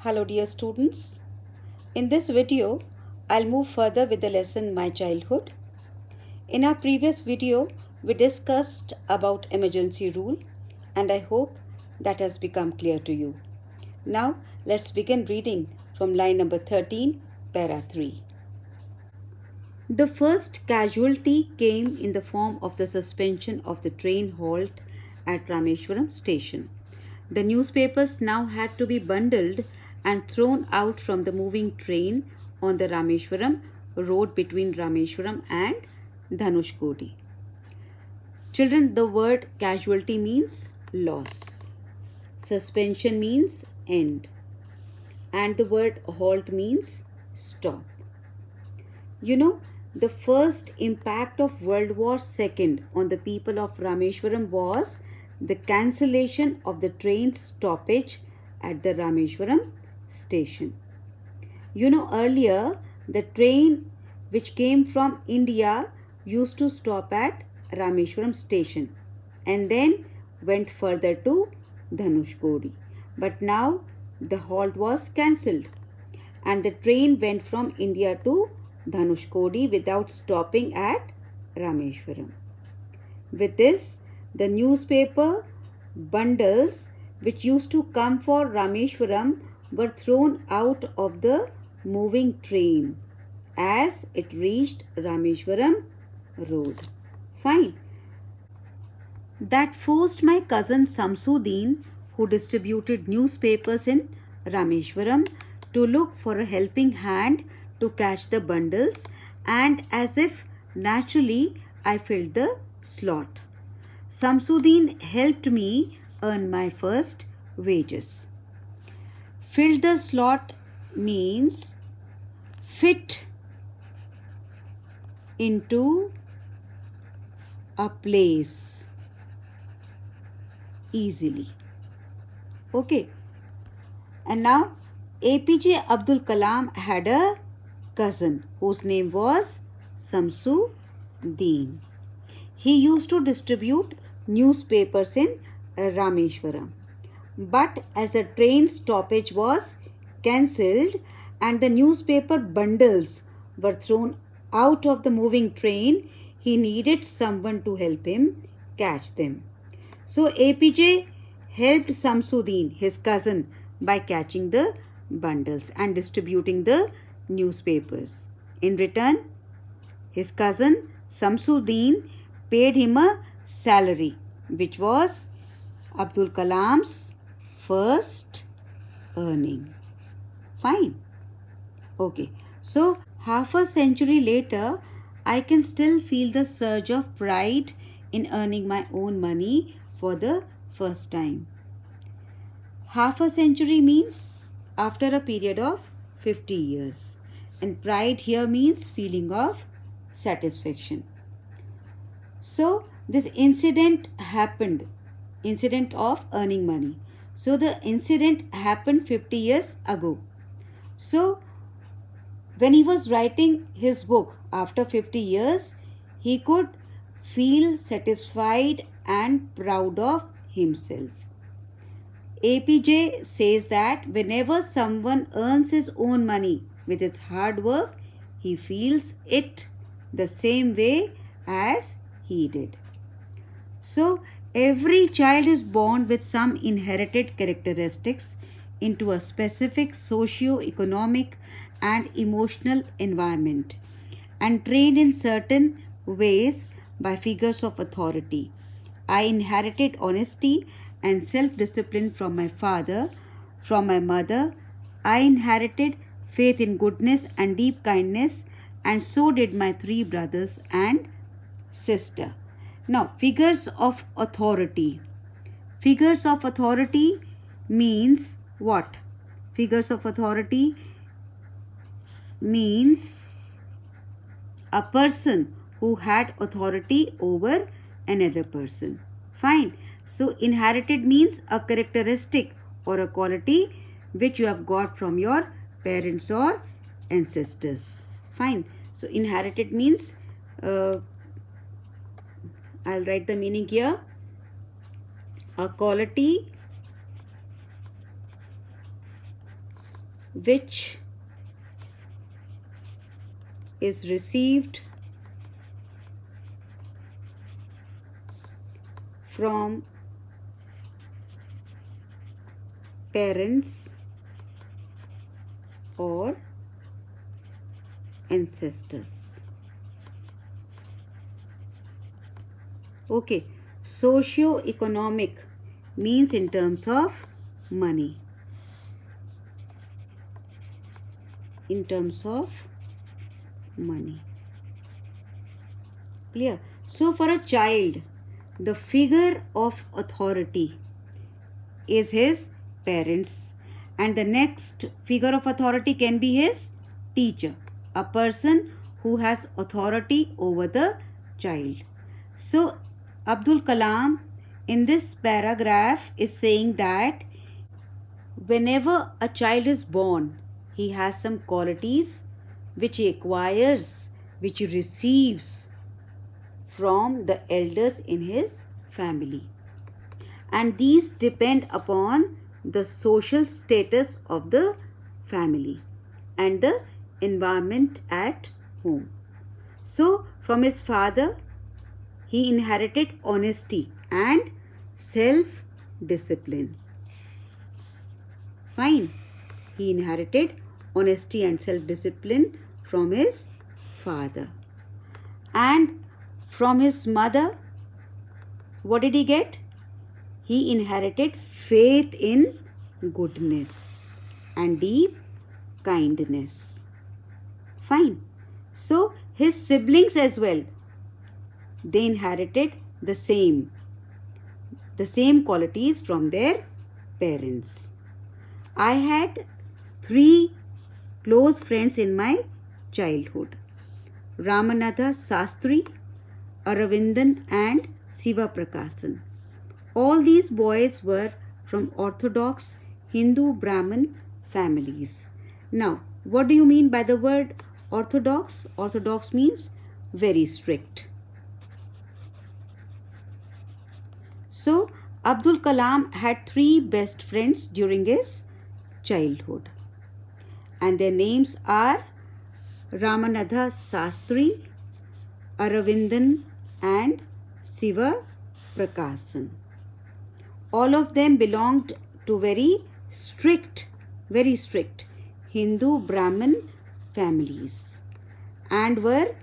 Hello dear students. In this video, I'll move further with the lesson My Childhood. In our previous video, we discussed about emergency rule and I hope that has become clear to you. Now, let's begin reading from line number 13, para 3. The first casualty came in the form of the suspension of the train halt at Rameshwaram station. The newspapers now had to be bundled and thrown out from the moving train on the Rameshwaram road between Rameshwaram and Dhanushkodi. Children, the word casualty means loss. Suspension means end. And the word halt means stop. You know, the first impact of World War II on the people of Rameshwaram was the cancellation of the train stoppage at the Rameshwaram station. You know, earlier the train which came from India used to stop at Rameshwaram station and then went further to Dhanushkodi. But now the halt was cancelled and the train went from India to Dhanushkodi without stopping at Rameshwaram. With this, the newspaper bundles which used to come for Rameshwaram were thrown out of the moving train as it reached Rameshwaram road. Fine. That forced my cousin Samsuddin, who distributed newspapers in Rameshwaram, to look for a helping hand to catch the bundles, and as if naturally I filled the slot. Samsuddin helped me earn my first wages. Fill the slot means fit into a place easily. Okay. And now APJ Abdul Kalam had a cousin whose name was Samsuddin. He used to distribute newspapers in Rameshwaram. But as a train stoppage was cancelled and the newspaper bundles were thrown out of the moving train, he needed someone to help him catch them. So APJ helped Samsuddin, his cousin, by catching the bundles and distributing the newspapers. In return, his cousin Samsuddin paid him a salary, which was Abdul Kalam's first earning. Fine. Okay. So, half a century later, I can still feel the surge of pride in earning my own money for the first time. Half a century means after a period of 50 years. And pride here means feeling of satisfaction. So, this incident of earning money. So, the incident happened 50 years ago. So, when he was writing his book after 50 years, he could feel satisfied and proud of himself. APJ says that whenever someone earns his own money with his hard work, he feels it the same way as he did. So, every child is born with some inherited characteristics into a specific socio-economic and emotional environment and trained in certain ways by figures of authority. I inherited honesty and self-discipline from my father, from my mother. I inherited faith in goodness and deep kindness, and so did my 3 brothers and sister. Now, figures of authority. Figures of authority means what? Figures of authority means a person who had authority over another person. Fine. So, inherited means a characteristic or a quality which you have got from your parents or ancestors. Fine. So, inherited means, I'll write the meaning here. A quality which is received from parents or ancestors. Okay, socio-economic means in terms of money. In terms of money. Clear? So for a child, the figure of authority is his parents, and the next figure of authority can be his teacher, a person who has authority over the child. So Abdul Kalam in this paragraph is saying that whenever a child is born, he has some qualities which he acquires, which he receives from the elders in his family. And these depend upon the social status of the family and the environment at home. So, from his father, he inherited honesty and self-discipline. Fine. He inherited honesty and self-discipline from his father. And from his mother, what did he get? He inherited faith in goodness and deep kindness. Fine. So his siblings as well, they inherited the same qualities from their parents. I had 3 close friends in my childhood: Ramanatha Sastri, Aravindan and Siva Prakasan. All these boys were from orthodox Hindu Brahmin families. Now, what do you mean by the word orthodox? Orthodox means very strict. So, Abdul Kalam had 3 best friends during his childhood, and their names are Ramanatha Sastri, Aravindan and Siva Prakasan. All of them belonged to very strict Hindu Brahmin families and were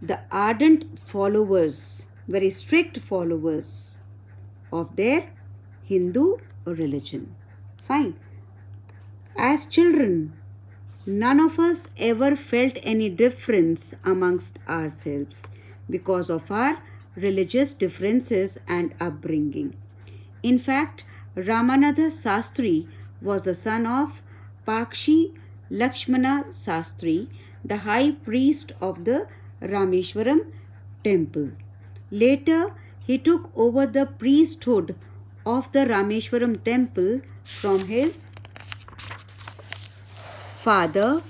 the ardent followers, very strict followers of their Hindu religion. Fine. As children, none of us ever felt any difference amongst ourselves because of our religious differences and upbringing. In fact, Ramanatha Sastri was the son of Pakshi Lakshmana Sastri, the high priest of the Rameshwaram temple. Later, he took over the priesthood of the Rameshwaram temple from his father.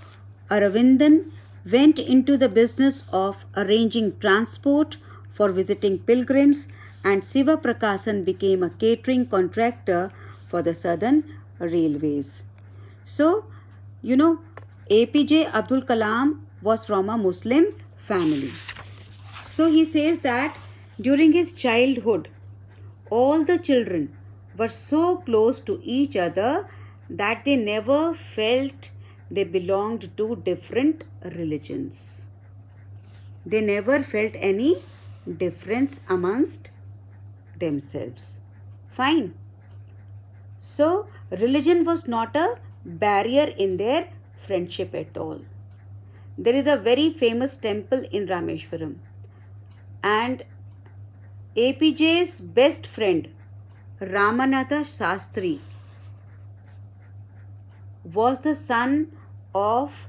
Aravindan went into the business of arranging transport for visiting pilgrims, and Siva Prakasan became a catering contractor for the Southern Railways. So, APJ Abdul Kalam was from a Muslim family. So he says that during his childhood, all the children were so close to each other that they never felt they belonged to different religions. They never felt any difference amongst themselves. Fine. So, religion was not a barrier in their friendship at all. There is a very famous temple in Rameshwaram, and APJ's best friend Ramanatha Sastri was the son of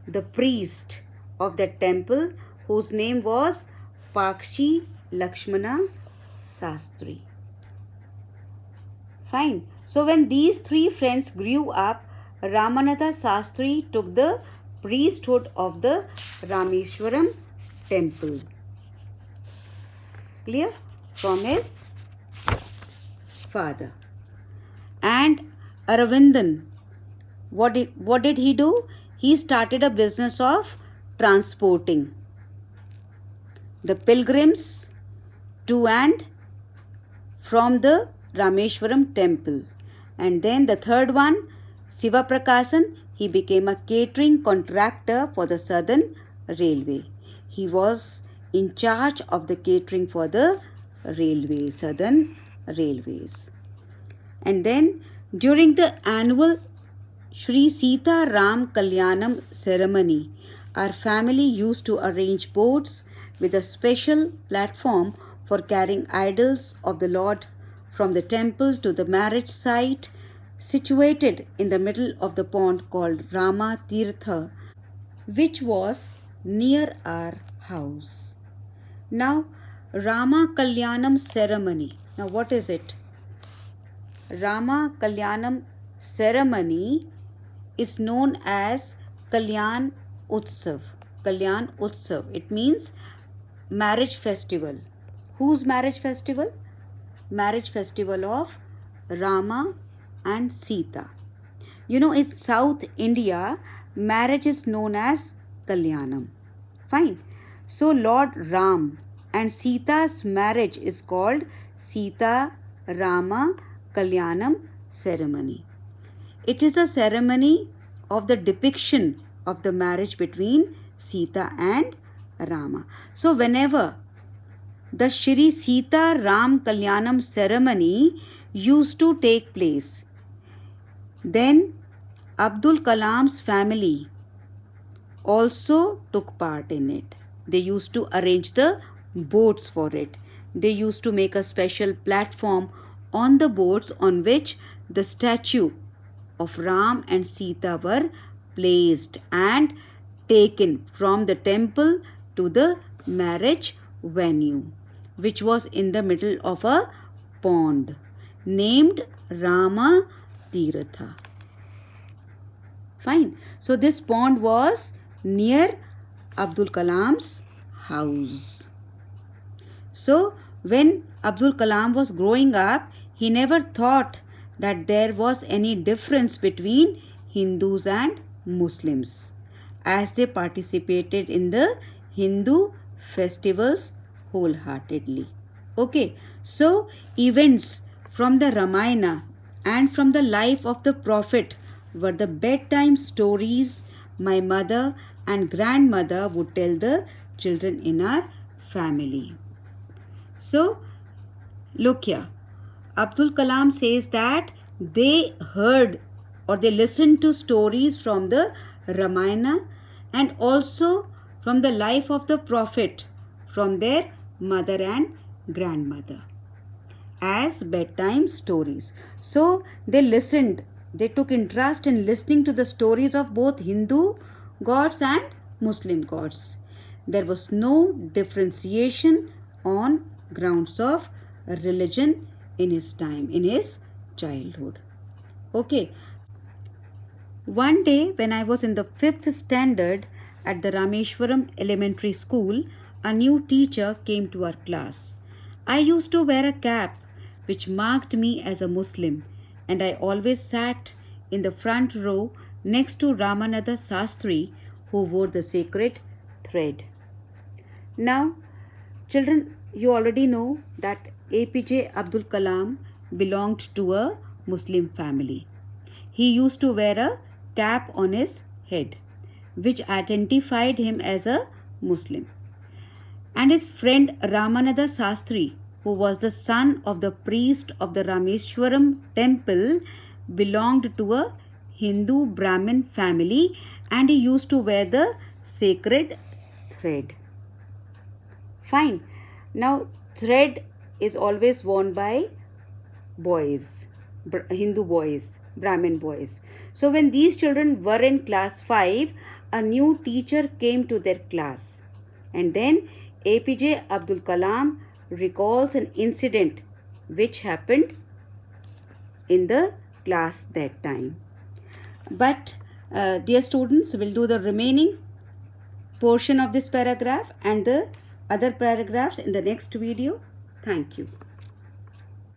the priest of that temple, whose name was Pakshi Lakshmana Sastri. Fine. So when these 3 friends grew up, Ramanatha Sastri took the priesthood of the Rameshwaram temple. Clear? From his father. And Aravindan what did he do? He started a business of transporting the pilgrims to and from the Rameshwaram temple. And then the third one, Siva Prakasan, he became a catering contractor for the Southern Railway. He was in charge of the catering for the railways, Southern Railways. And then during the annual Sri Sita Ram Kalyanam ceremony, our family used to arrange boats with a special platform for carrying idols of the Lord from the temple to the marriage site situated in the middle of the pond called Rama Tirtha, which was near our house. Now, Rama Kalyanam ceremony. Now, what is it? Rama Kalyanam ceremony is known as Kalyan Utsav. Kalyan Utsav. It means marriage festival. Whose marriage festival? Marriage festival of Rama and Sita. You know, in South India, marriage is known as Kalyanam. Fine. So Lord Ram and Sita's marriage is called Sita Rama Kalyanam ceremony. It is a ceremony of the depiction of the marriage between Sita and Rama. So whenever the Shri Sita Ram Kalyanam ceremony used to take place, then Abdul Kalam's family also took part in it. They used to arrange the boats for it. They used to make a special platform on the boats on which the statue of Ram and Sita were placed and taken from the temple to the marriage venue, which was in the middle of a pond named Rama Tirtha. Fine. So this pond was near Abdul Kalam's house. So when Abdul Kalam was growing up, he never thought that there was any difference between Hindus and Muslims, as they participated in the Hindu festivals wholeheartedly. Okay, so events from the Ramayana and from the life of the Prophet were the bedtime stories my mother and grandmother would tell the children in our family. So, look here. Abdul Kalam says that they heard or they listened to stories from the Ramayana and also from the life of the Prophet from their mother and grandmother as bedtime stories. So they listened, they took interest in listening to the stories of both Hindu gods and Muslim gods. There was no differentiation on grounds of religion in his time, in his childhood. Okay. One day when I was in the 5th standard at the Rameshwaram Elementary School, a new teacher came to our class. I used to wear a cap which marked me as a Muslim, and I always sat in the front row next to Ramananda Sastri, who wore the sacred thread. Now, children, you already know that APJ Abdul Kalam belonged to a Muslim family. He used to wear a cap on his head, which identified him as a Muslim. And his friend Ramananda Sastri, who was the son of the priest of the Rameshwaram temple, belonged to a Hindu Brahmin family, and he used to wear the sacred thread. Fine. Now, thread is always worn by boys, Hindu boys, Brahmin boys. So when these children were in class 5, a new teacher came to their class. And then APJ Abdul Kalam recalls an incident which happened in the class that time. But dear students, we'll do the remaining portion of this paragraph and the other paragraphs in the next video. Thank you.